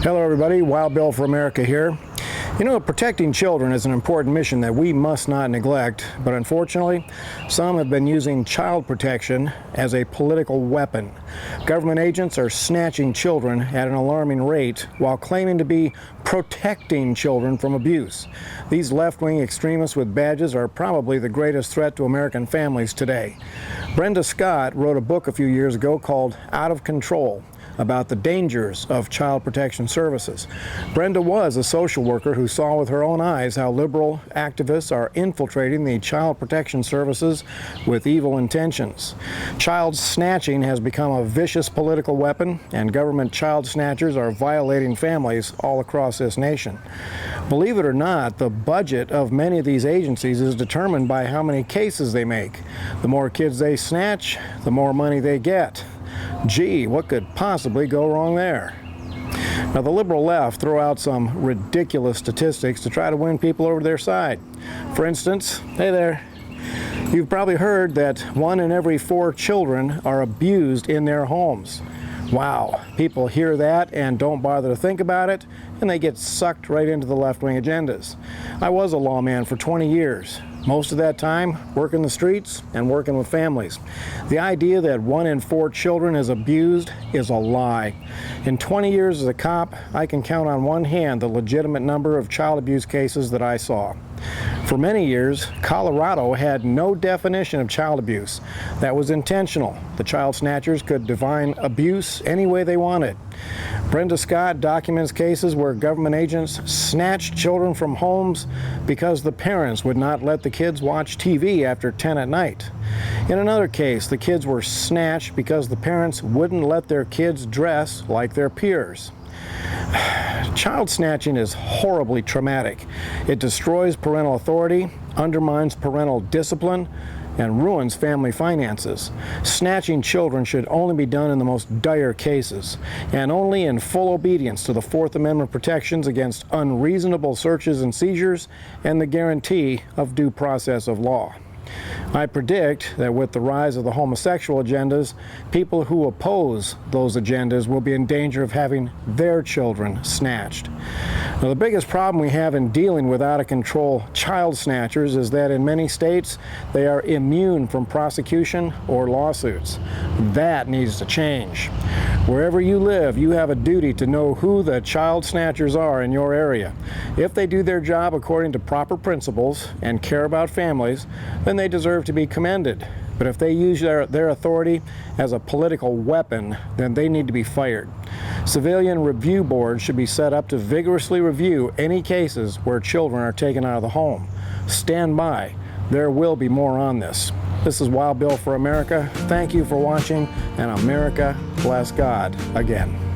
Hello everybody, Wild Bill for America here. You know, protecting children is an important mission that we must not neglect, but unfortunately, some have been using child protection as a political weapon. Government agents are snatching children at an alarming rate while claiming to be protecting children from abuse. These left-wing extremists with badges are probably the greatest threat to American families today. Brenda Scott wrote a book a few years ago called Out of Control, about the dangers of child protection services. Brenda was a social worker who saw with her own eyes how liberal activists are infiltrating the child protection services with evil intentions. Child snatching has become a vicious political weapon, and government child snatchers are violating families all across this nation. Believe it or not, the budget of many of these agencies is determined by how many cases they make. The more kids they snatch, the more money they get. Gee, what could possibly go wrong there? Now, the liberal left throw out some ridiculous statistics to try to win people over to their side. For instance, hey there, you've probably heard that 1 in every 4 children are abused in their homes. Wow, people hear that and don't bother to think about it, and they get sucked right into the left-wing agendas. I was a lawman for 20 years. Most of that time working the streets and working with families. The idea that 1 in 4 children is abused is a lie. In 20 years as a cop, I can count on one hand the legitimate number of child abuse cases that I saw. For many years, Colorado had no definition of child abuse. That was intentional. The child snatchers could define abuse any way they wanted. Brenda Scott documents cases where government agents snatched children from homes because the parents would not let the kids watch TV after 10 at night. In another case, the kids were snatched because the parents wouldn't let their kids dress like their peers. Child snatching is horribly traumatic. It destroys parental authority, undermines parental discipline, and ruins family finances. Snatching children should only be done in the most dire cases, and only in full obedience to the Fourth Amendment protections against unreasonable searches and seizures and the guarantee of due process of law. I predict that with the rise of the homosexual agendas, people who oppose those agendas will be in danger of having their children snatched. Now, the biggest problem we have in dealing with out-of-control child snatchers is that in many states, they are immune from prosecution or lawsuits. That needs to change. Wherever you live, you have a duty to know who the child snatchers are in your area. If they do their job according to proper principles and care about families, then they deserve to be commended. But if they use their authority as a political weapon, then they need to be fired. Civilian review boards should be set up to vigorously review any cases where children are taken out of the home. Stand by. There will be more on this. This is Wild Bill for America. Thank you for watching, and America bless God again.